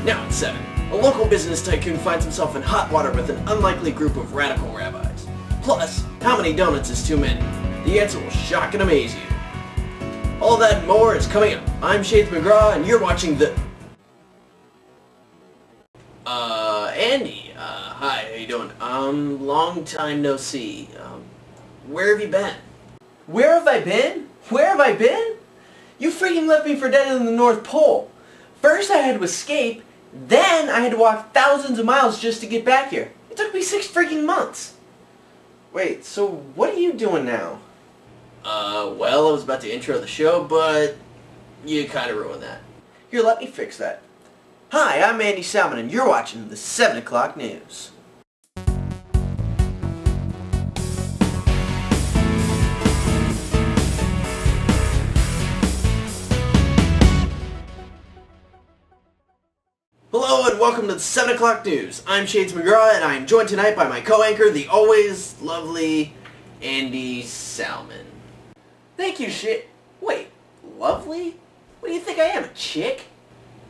Now at 7, a local business tycoon finds himself in hot water with an unlikely group of radical rabbis. Plus, how many donuts is too many? The answer will shock and amaze you. All that and more is coming up. I'm Shades McGraw, and you're watching the... Andy, hi, how you doing? Long time no see. Where have you been? Where have I been? Where have I been? You freaking left me for dead in the North Pole. First I had to escape, then I had to walk thousands of miles just to get back here. It took me 6 freaking months. Wait, so what are you doing now? Well, I was about to intro the show, but you kind of ruined that. Here, let me fix that. Hi, I'm Andy Salmon, and you're watching the 7 o'clock news. Hello and welcome to the 7 o'clock news. I'm Shades McGraw, and I am joined tonight by my co-anchor, the always lovely Andy Salmon. Thank you, Wait, lovely? What do you think I am, a chick?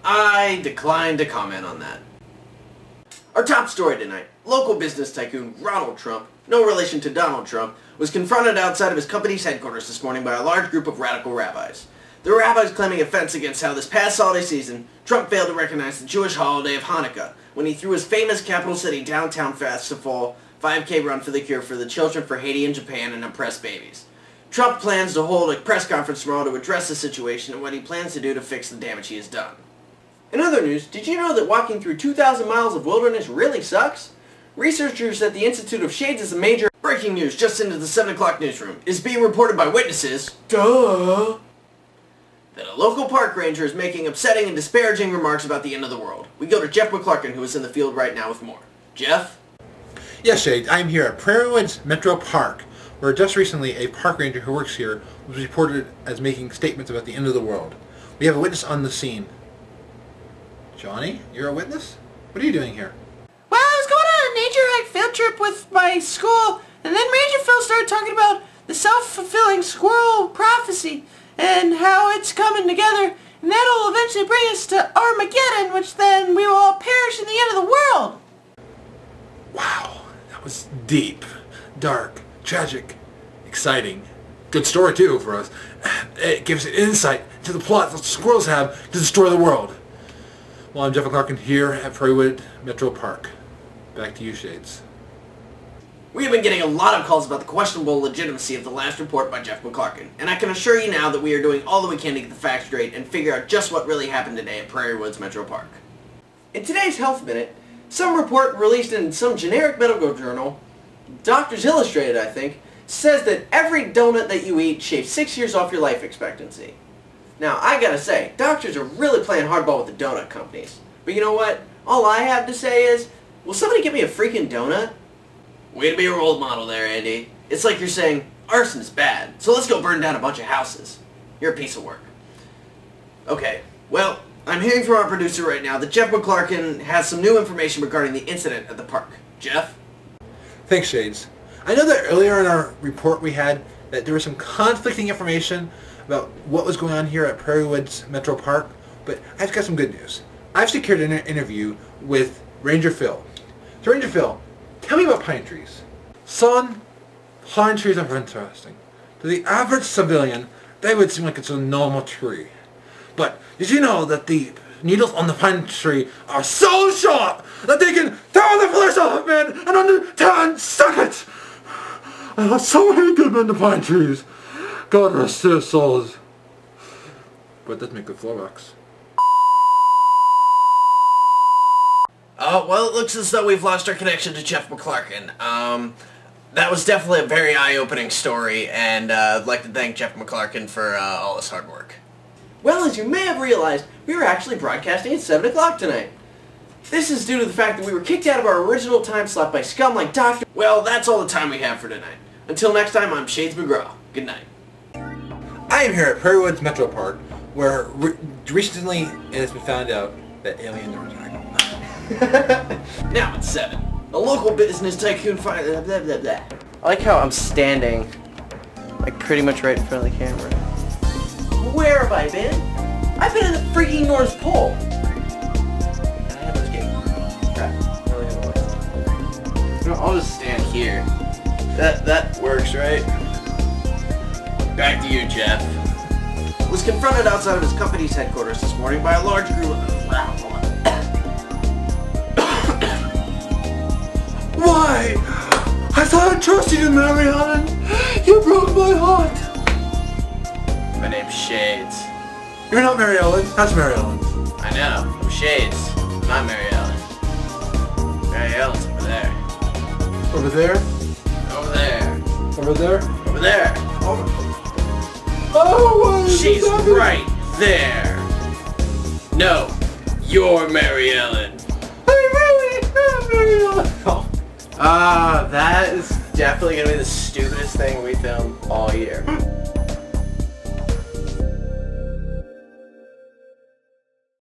I decline to comment on that. Our top story tonight. Local business tycoon Ronald Trump, no relation to Donald Trump, was confronted outside of his company's headquarters this morning by a large group of radical rabbis. The rabbis claiming offense against how this past holiday season, Trump failed to recognize the Jewish holiday of Hanukkah when he threw his famous capital city downtown festival 5K run for the cure for the children for Haiti and Japan and oppressed babies. Trump plans to hold a press conference tomorrow to address the situation and what he plans to do to fix the damage he has done. In other news, did you know that walking through 2,000 miles of wilderness really sucks? Researchers at the Institute of Shades is a major breaking news just into the 7 o'clock newsroom. It is being reported by witnesses, that a local park ranger is making upsetting and disparaging remarks about the end of the world. We go to Jeff McClarken, who is in the field right now with more. Jeff? Yes, Shades. I'm here at Prairie Woods Metro Park, where just recently a park ranger who works here was reported as making statements about the end of the world. We have a witness on the scene. Johnny, you're a witness? What are you doing here? Well, I was going on a nature hike field trip with my school, and then Ranger Phil started talking about the self-fulfilling squirrel prophecy and how it's coming together, and that'll eventually bring us to Armageddon, which then we will all perish in the end of the world. Wow, that was deep, dark, tragic, exciting. Good story, too, for us. It gives an insight to the plot that the squirrels have to destroy the world. Well, I'm Jeff McClarken here at Prairie Woods Metro Park. Back to you, Shades. We have been getting a lot of calls about the questionable legitimacy of the last report by Jeff McClarken, and I can assure you now that we are doing all that we can to get the facts straight and figure out just what really happened today at Prairie Woods Metro Park. In today's Health Minute, some report released in some generic medical journal, Doctors Illustrated I think, says that every donut that you eat shaves 6 years off your life expectancy. Now, I gotta say, doctors are really playing hardball with the donut companies. But you know what? All I have to say is, will somebody get me a freaking donut? Way to be a role model there, Andy. It's like you're saying, arson is bad, so let's go burn down a bunch of houses. You're a piece of work. Okay, well, I'm hearing from our producer right now that Jeff McClarken has some new information regarding the incident at the park. Jeff? Thanks, Shades. I know that earlier in our report we had that there was some conflicting information about what was going on here at Prairie Woods Metro Park, but I've got some good news. I've secured an interview with Ranger Phil. So Ranger Phil, tell me about pine trees. Son, pine trees are interesting. To the average civilian, they would seem like it's a normal tree. But did you know that the needles on the pine tree are so sharp that they can tear the flesh off men in under 10 seconds? I have so many good men to pine trees. God rest their souls. But it does make good floorbox. Well, it looks as though we've lost our connection to Jeff McClarken. That was definitely a very eye-opening story, and I'd like to thank Jeff McClarken for all his hard work. Well, as you may have realized, we were actually broadcasting at 7 o'clock tonight. This is due to the fact that we were kicked out of our original time slot by scum like Dr. Well, that's all the time we have for tonight. Until next time, I'm Shades McGraw. Good night. I am here at Prairie Woods Metro Park, where recently it has been found out that aliens are attacking. Now at 7. A local business tycoon blah, blah, blah, blah. I like how I'm standing, like pretty much right in front of the camera. Where have I been? I've been in the freaking North Pole. That works, right? Back to you, Jeff. Was confronted outside of his company's headquarters this morning by a large group of... Why? I thought I trusted you, Mary Ellen. You broke my heart. My name's Shades. You're not Mary Ellen. That's Mary Ellen. I know. I'm Shades. Not Mary Ellen. Mary Ellen's over there. Over there? Over there. Over there? Over there. Oh, what is She's this happening? right there. No, you're Mary Ellen. I really am Mary Ellen. Oh. That is definitely gonna be the stupidest thing we filmed all year.